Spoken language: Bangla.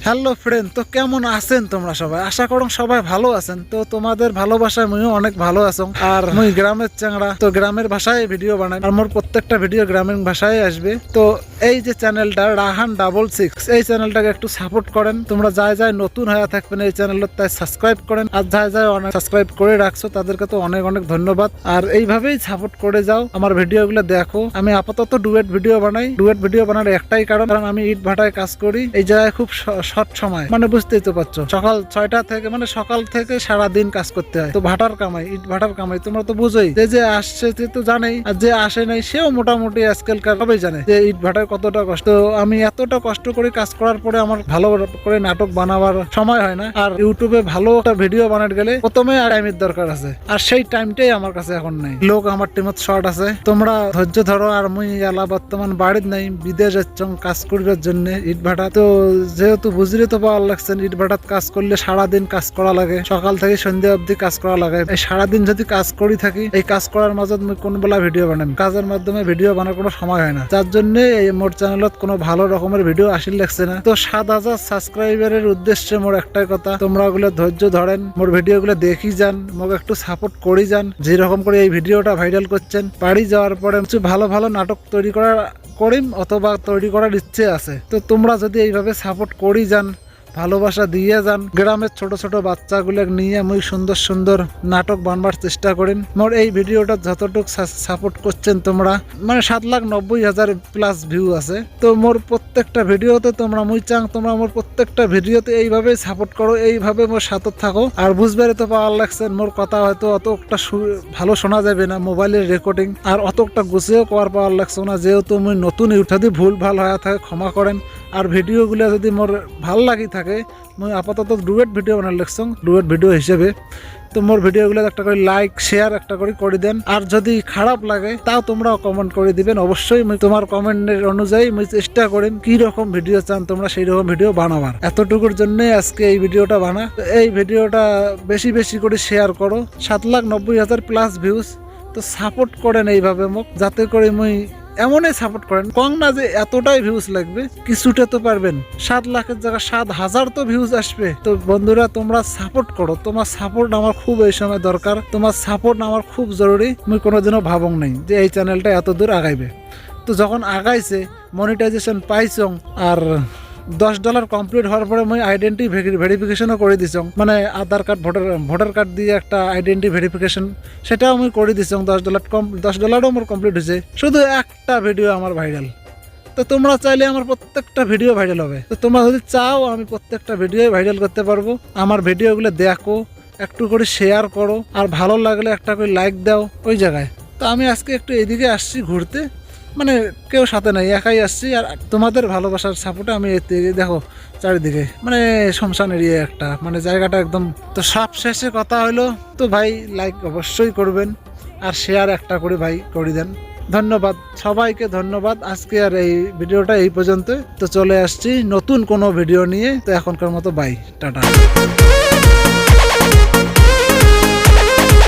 হ্যালো ফ্রেন্ড, তো কেমন আছেন তোমরা সবাই? আশা করুন সবাই ভালো আছেন। তো তোমাদের ভালোবাসায় মুইও অনেক ভালো আছো। আর মুই গ্রামের চাংড়া, তো গ্রামের ভাষায় ভিডিও বানাই। আর মোর প্রত্যেকটা ভিডিও গ্রামীণ ভাষায় আসবে। তো এই যে চ্যানেলটা রাহান66, এই চ্যানেলটাকে একটু সাপোর্ট করেন। তোমরা যাই নতুন হয়ে থাকবেন এই চ্যানেলটা, তাই সাবস্ক্রাইব করেন। আর যাই অনেক সাবস্ক্রাইব করে রাখছো তাদেরকে তো অনেক অনেক ধন্যবাদ। আর এইভাবেই সাপোর্ট করে যাও, আমার ভিডিওগুলো দেখো। আমি আপাতত ডুয়েট ভিডিও বানাই। ডুয়েট ভিডিও বানার একটাই কারণ আমি ইট ভাটায় কাজ করি। এই জায়গায় খুব শর্ট সময়, মানে বুঝতেই তো পারছো, সকাল 6টা থেকে, মানে সকাল থেকে সারাদিন কাজ করতে হয়। তো ভাটার কামাই, ইট ভাটার কামাই তোমরা তো বুঝোই। যে আসছে সে তো জানেই, আর যে আসে নাই সেও মোটামুটি আজকালকার সবাই জানে যে ইট ভাটায় কতটা কষ্ট। তো আমি এতটা কষ্ট করে কাজ করার পরে আমার ভালো করে নাটক বানাবার সময় হয় না। আর ইউটিউবে ভালো একটা ভিডিও বানাতে গেলে প্রথমে টাইমের দরকার আছে, আর সেই টাইমটাই আমার কাছে এখন নেই। লোক আমার টিমত শর্ট আছে, তোমরা ধৈর্য ধরো। আর মুই এলা বর্তমান বাড়িত নাই, বিদেশ যাচ্ছ কাজ করিবার জন্য ইট ভাটা। তো যেহেতু বুঝলি তো পাওয়ার লাগছেন, ইট ভাটাত কাজ করলে সারাদিন কাজ করা লাগে, সকাল থেকে সন্ধ্যা অবধি কাজ করা লাগে। এই সারাদিন যদি কাজ করি থাকি, এই কাজ করার মাঝে মুই কোন বেলা ভিডিও বানাই, কাজের মাধ্যমে ভিডিও বানার কোনো সময় হয় না। যার জন্য এই মোর চ্যানেলত কোনো ভালো রকমের ভিডিও আসিল লাগছে না। তো 7,000 সাবস্ক্রাইবারের উদ্দেশ্যে মোর একটাই কথা, তোমরা ওগুলো ধৈর্য ধরেন, মোর ভিডিও গুলো দেখি যান, মোক একটু সাপোর্ট করি যান। যেরকম করে এই ভিডিওটা ভাইরাল করছেন, বাড়ি যাওয়ার পরে কিছু ভালো ভালো নাটক তৈরি করিম অথবা তৈরি করার ইচ্ছে আছে। তো তোমরা যদি এইভাবে সাপোর্ট করি যান, ভালোবাসা দিয়ে যান, গ্রামের ছোট ছোট বাচ্চাগুলো নিয়ে আমি সুন্দর সুন্দর নাটক বানবার চেষ্টা করেন। মোর এই ভিডিওটা যতটুকু সাপোর্ট করছেন তোমরা, মানে 7,90,000 প্লাস ভিউ আছে। তো মোর প্রত্যেকটা ভিডিওতে তোমরা তোমরা মোর প্রত্যেকটা ভিডিওতে এইভাবে সাপোর্ট করো, এইভাবে মোর সাথে থাকো। আর বুঝবারে তো পাওয়ার লাগছেন, মোর কথা হয়তো অতটা ভালো শোনা যাবে না, মোবাইলের রেকর্ডিং আর অতটা গুছিয়েও পাওয়ার লাগছে না, যেহেতু মুই নতুন। যদি ভুল ভাল হয়ে থাকে ক্ষমা করেন। আর ভিডিওগুলো যদি মোর ভাল লাগি থাকে, মুই আপাতত ডুয়েট ভিডিও বানার লাগছ, ডুয়েট ভিডিও হিসেবে। তো মোর ভিডিওগুলো একটা করে লাইক শেয়ার একটা করে দেন। আর যদি খারাপ লাগে তাও তোমরা কমেন্ট করে দিবেন। অবশ্যই তোমার কমেন্টের অনুযায়ী মুই চেষ্টা করেন কি রকম ভিডিও চান তোমরা সেই রকম ভিডিও বানাবার। এতটুকুর জন্য আজকে এই ভিডিওটা বানা। এই ভিডিওটা বেশি বেশি করে শেয়ার করো। 7,90,000 প্লাস ভিউজ। তো সাপোর্ট করেন এইভাবে মোক, যাতে করে মুই এমনই সাপোর্ট করেন। কম না যে এতটাই ভিউজ লাগবে, কিছুটা তো পারবেন। 7 লাখের জায়গায় 7,000 তো ভিউজ আসবে। তো বন্ধুরা তোমরা সাপোর্ট করো, তোমার সাপোর্ট আমার খুব এই সময় দরকার। তোমার সাপোর্ট আমার খুব জরুরি। মুই কোনোদিনও ভাবং নাই যে এই চ্যানেলটা এত দূর আগাইবে। তো যখন আগাইছে, মনিটাইজেশন পাইছং, আর $10 কমপ্লিট হওয়ার পরে মুই আইডেন্টি ভেরিফিকেশনও করে দিছং, মানে আধার কার্ড ভোটার কার্ড দিয়ে একটা আইডেন্টি ভেরিফিকেশন, সেটাও আমি করে দিছং। $10ও আমার কমপ্লিট হয়েছে। শুধু একটা ভিডিও আমার ভাইরাল। তো তোমরা চাইলে আমার প্রত্যেকটা ভিডিও ভাইরাল হবে। তো তোমরা যদি চাও আমি প্রত্যেকটা ভিডিও ভাইরাল করতে পারবো। আমার ভিডিওগুলো দেখো, একটু করে শেয়ার করো, আর ভালো লাগলে একটা করে লাইক দাও ওই জায়গায়। তো আমি আজকে একটু এদিকে আসছি ঘুরতে, মানে কেউ সাথে নাই, একাই আসছি। আর তোমাদের ভালোবাসার সাপোর্টে আমি দেখো চারিদিকে, মানে শ্মশান এরিয়া একটা, মানে জায়গাটা একদম। তো সব শেষে কথা হলো, তো ভাই লাইক অবশ্যই করবেন, আর শেয়ার একটা করে ভাই করে দেন। ধন্যবাদ সবাইকে, ধন্যবাদ। আজকে আর এই ভিডিওটা এই পর্যন্ত। তো চলে আসছি নতুন কোনো ভিডিও নিয়ে। তো এখনকার মতো বাই, টাটা।